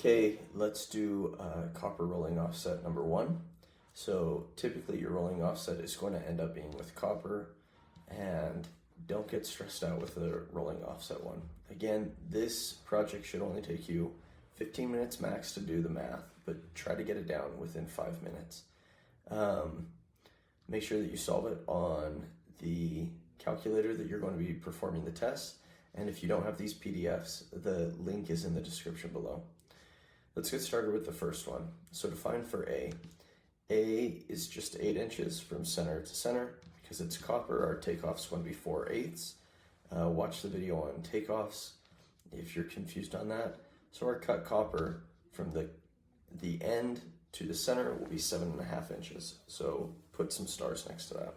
Okay, let's do copper rolling offset number 1. So typically your rolling offset is going to end up being with copper, and don't get stressed out with the rolling offset one. Again, this project should only take you 15 minutes max to do the math, but try to get it down within 5 minutes. Make sure that you solve it on the calculator that you're going to be performing the test. And if you don't have these PDFs, the link is in the description below. Let's get started with the first one. So to find for A is just 8 inches from center to center. Because it's copper, our takeoff's going to be 4/8. Watch the video on takeoffs if you're confused on that. So our cut copper from the end to the center will be 7.5 inches. So put some stars next to that.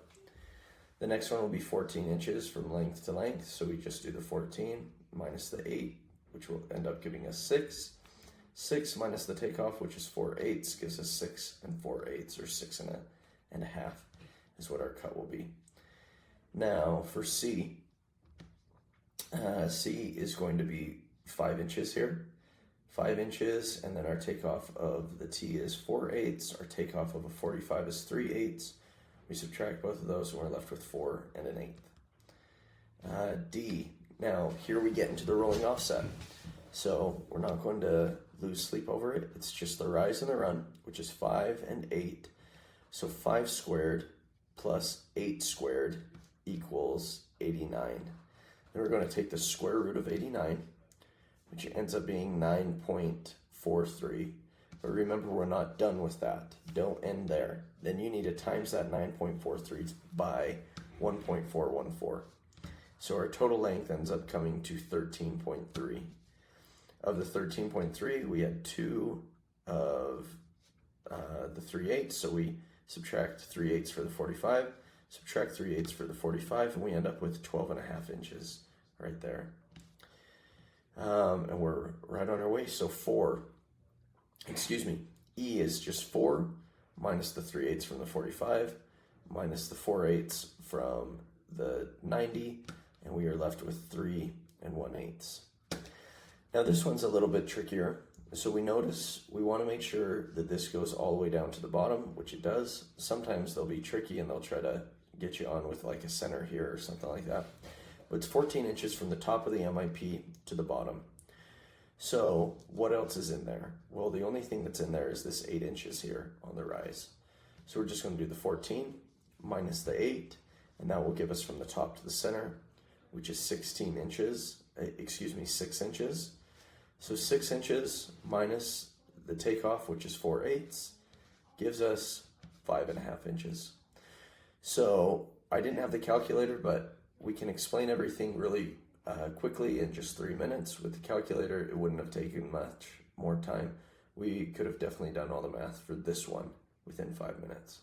The next one will be 14 inches from length to length. So we just do the 14 minus the 8, which will end up giving us 6. 6 minus the takeoff, which is 4/8, gives us 6 4/8, or 6.5 is what our cut will be. Now for C, C is going to be 5 inches here. 5 inches, and then our takeoff of the T is 4/8. Our takeoff of a 45 is 3/8. We subtract both of those and we're left with 4 1/8. D, now here we get into the rolling offset. So we're not going to lose sleep over it. It's just the rise and the run, which is 5 and 8. So 5 squared plus 8 squared equals 89. Then we're going to take the square root of 89, which ends up being 9.43. But remember, we're not done with that. Don't end there. Then you need to times that 9.43 by 1.414. So our total length ends up coming to 13.3. Of the 13.3, we had 2 of the 3/8, so we subtract 3/8 for the 45, subtract 3/8 for the 45, and we end up with 12.5 inches right there. And we're right on our way. So E is just 4 minus the 3/8 from the 45, minus the 4/8 from the 90, and we are left with 3 1/8. Now this one's a little bit trickier. So we notice we want to make sure that this goes all the way down to the bottom, which it does. Sometimes they'll be tricky and they'll try to get you on with like a center here or something like that. But it's 14 inches from the top of the MIP to the bottom. So what else is in there? Well, the only thing that's in there is this 8 inches here on the rise. So we're just going to do the 14 minus the 8, and that will give us from the top to the center, which is 6 inches. So 6 inches minus the takeoff, which is 4/8, gives us 5.5 inches. So I didn't have the calculator, but we can explain everything really quickly in just 3 minutes. With the calculator, it wouldn't have taken much more time. We could have definitely done all the math for this one within 5 minutes.